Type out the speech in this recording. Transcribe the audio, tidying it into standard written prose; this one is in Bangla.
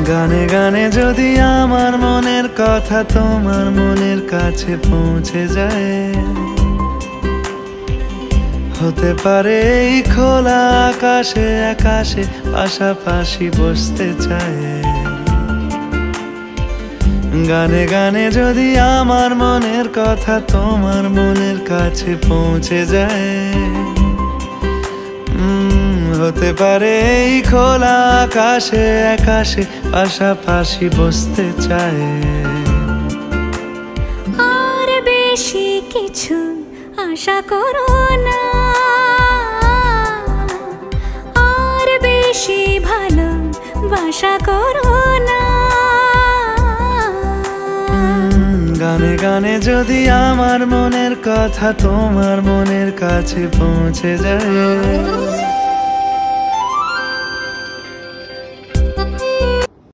গানে গানে যদি আমার মনের কথা তোমার মনের কাছে পৌঁছে যায়, হতে পারে এই খোলা আকাশে আকাশে পাশাপাশি বসতে চায়। গানে গানে যদি আমার মনের কথা তোমার মনের কাছে পৌঁছে যায়, হতে পারে এই খোলা আকাশে আকাশে পাশাপাশি বসতে চায়। আর বেশি কিছু আশা করো না, আর বেশি ভালোবাসা করো না। গানে গানে যদি আমার মনের কথা তোমার মনের কাছে পৌঁছে যায়।